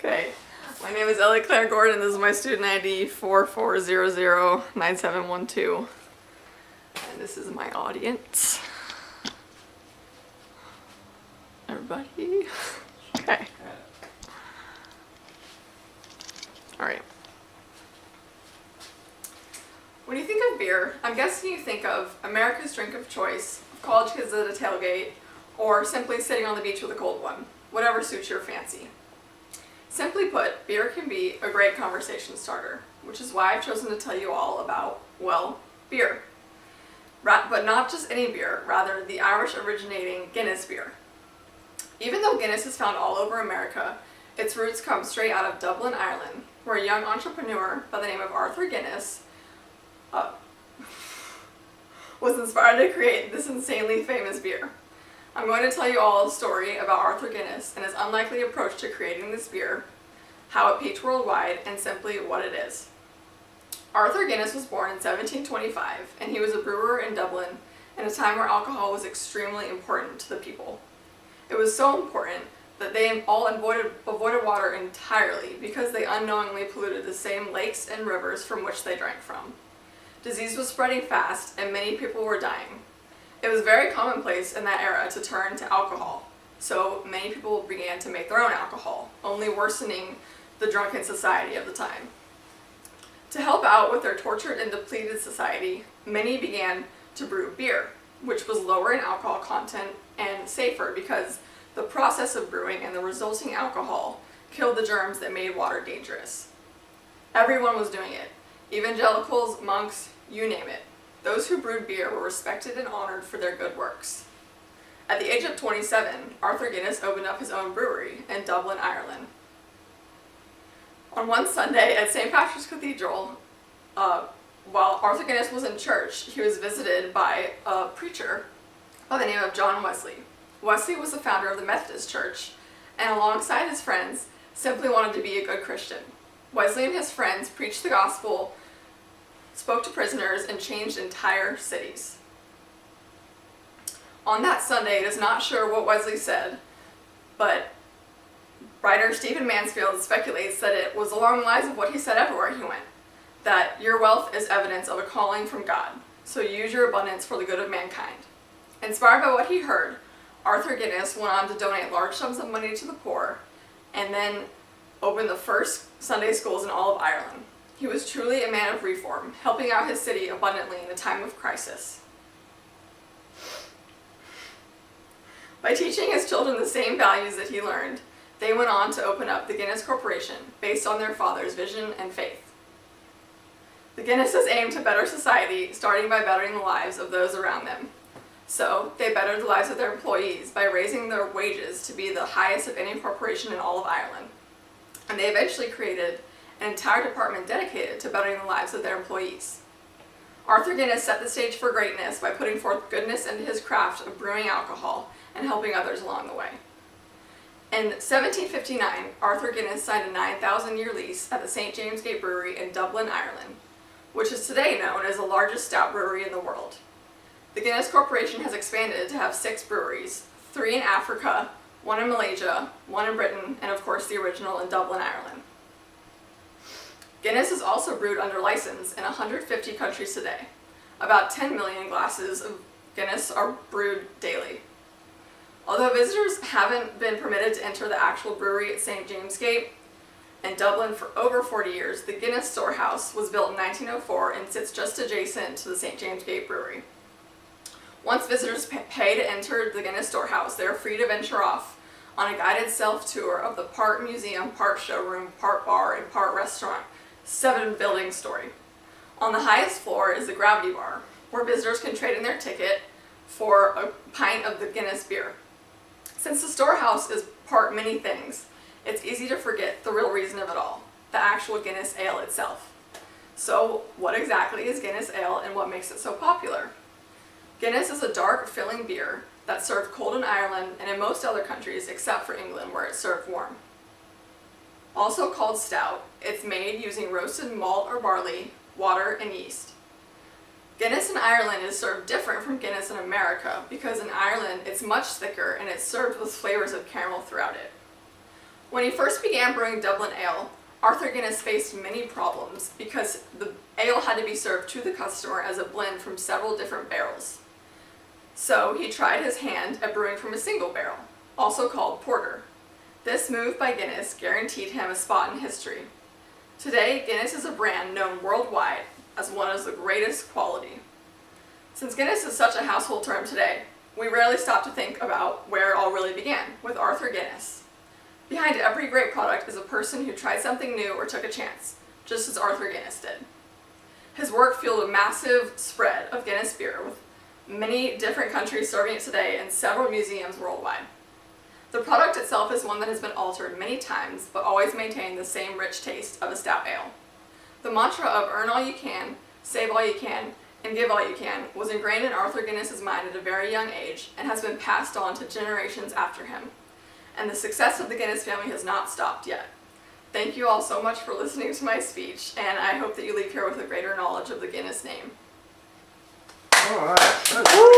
Okay, my name is Ellie Claire Gordon. This is my student ID 44009712. And this is my audience. Everybody? Okay. Alright. When you think of beer, I'm guessing you think of America's drink of choice, college kids at a tailgate, or simply sitting on the beach with a cold one. Whatever suits your fancy. Simply put, beer can be a great conversation starter, which is why I've chosen to tell you all about, well, beer. But not just any beer, rather the Irish originating Guinness beer. Even though Guinness is found all over America, its roots come straight out of Dublin, Ireland, where a young entrepreneur by the name of Arthur Guinness was inspired to create this insanely famous beer. I'm going to tell you all a story about Arthur Guinness and his unlikely approach to creating this beer, how it peaked worldwide, and simply what it is. Arthur Guinness was born in 1725, and he was a brewer in Dublin in a time where alcohol was extremely important to the people. It was so important that they all avoided water entirely because they unknowingly polluted the same lakes and rivers from which they drank from. Disease was spreading fast, and many people were dying. It was very commonplace in that era to turn to alcohol, so many people began to make their own alcohol, only worsening the drunken society of the time. To help out with their tortured and depleted society, many began to brew beer, which was lower in alcohol content and safer because the process of brewing and the resulting alcohol killed the germs that made water dangerous. Everyone was doing it. Evangelicals, monks, you name it. Those who brewed beer were respected and honored for their good works. At the age of 27, Arthur Guinness opened up his own brewery in Dublin, Ireland. On one Sunday at St. Patrick's Cathedral, while Arthur Guinness was in church, he was visited by a preacher by the name of John Wesley. Wesley was the founder of the Methodist Church, and alongside his friends, simply wanted to be a good Christian. Wesley and his friends preached the gospel, spoke to prisoners, and changed entire cities. On that Sunday, it is not sure what Wesley said, but writer Stephen Mansfield speculates that it was along the lines of what he said everywhere he went, that your wealth is evidence of a calling from God, so use your abundance for the good of mankind. Inspired by what he heard, Arthur Guinness went on to donate large sums of money to the poor, and then opened the first Sunday schools in all of Ireland. He was truly a man of reform, helping out his city abundantly in a time of crisis. By teaching his children the same values that he learned, they went on to open up the Guinness Corporation based on their father's vision and faith. The Guinnesses aimed to better society, starting by bettering the lives of those around them. So, they bettered the lives of their employees by raising their wages to be the highest of any corporation in all of Ireland. And they eventually created an entire department dedicated to bettering the lives of their employees. Arthur Guinness set the stage for greatness by putting forth goodness into his craft of brewing alcohol and helping others along the way. In 1759, Arthur Guinness signed a 9,000-year lease at the St. James Gate Brewery in Dublin, Ireland, which is today known as the largest stout brewery in the world. The Guinness Corporation has expanded to have 6 breweries, 3 in Africa, 1 in Malaysia, 1 in Britain, and of course the original in Dublin, Ireland. Guinness is also brewed under license in 150 countries today. About 10 million glasses of Guinness are brewed daily. Although visitors haven't been permitted to enter the actual brewery at St. James Gate in Dublin for over 40 years, the Guinness storehouse was built in 1904 and sits just adjacent to the St. James Gate Brewery. Once visitors pay to enter the Guinness storehouse, they are free to venture off on a guided self-tour of the part museum, part showroom, part bar, and part restaurant 7-building story. On the highest floor is the Gravity Bar, where visitors can trade in their ticket for a pint of the Guinness beer. Since the storehouse is part many things, it's easy to forget the real reason of it all, the actual Guinness ale itself. So, what exactly is Guinness ale and what makes it so popular? Guinness is a dark, filling beer that's served cold in Ireland and in most other countries except for England, where it's served warm. Also called stout, it's made using roasted malt or barley, water, and yeast. Guinness in Ireland is served different from Guinness in America because in Ireland it's much thicker and it's served with flavors of caramel throughout it. When he first began brewing Dublin ale, Arthur Guinness faced many problems because the ale had to be served to the customer as a blend from several different barrels. So he tried his hand at brewing from a single barrel, also called porter. This move by Guinness guaranteed him a spot in history. Today, Guinness is a brand known worldwide as one of the greatest quality. Since Guinness is such a household term today, we rarely stop to think about where it all really began, with Arthur Guinness. Behind every great product is a person who tried something new or took a chance, just as Arthur Guinness did. His work fueled a massive spread of Guinness beer, with many different countries serving it today and several museums worldwide. The product itself is one that has been altered many times, but always maintained the same rich taste of a stout ale. The mantra of earn all you can, save all you can, and give all you can was ingrained in Arthur Guinness's mind at a very young age and has been passed on to generations after him. And the success of the Guinness family has not stopped yet. Thank you all so much for listening to my speech, and I hope that you leave here with a greater knowledge of the Guinness name. All right.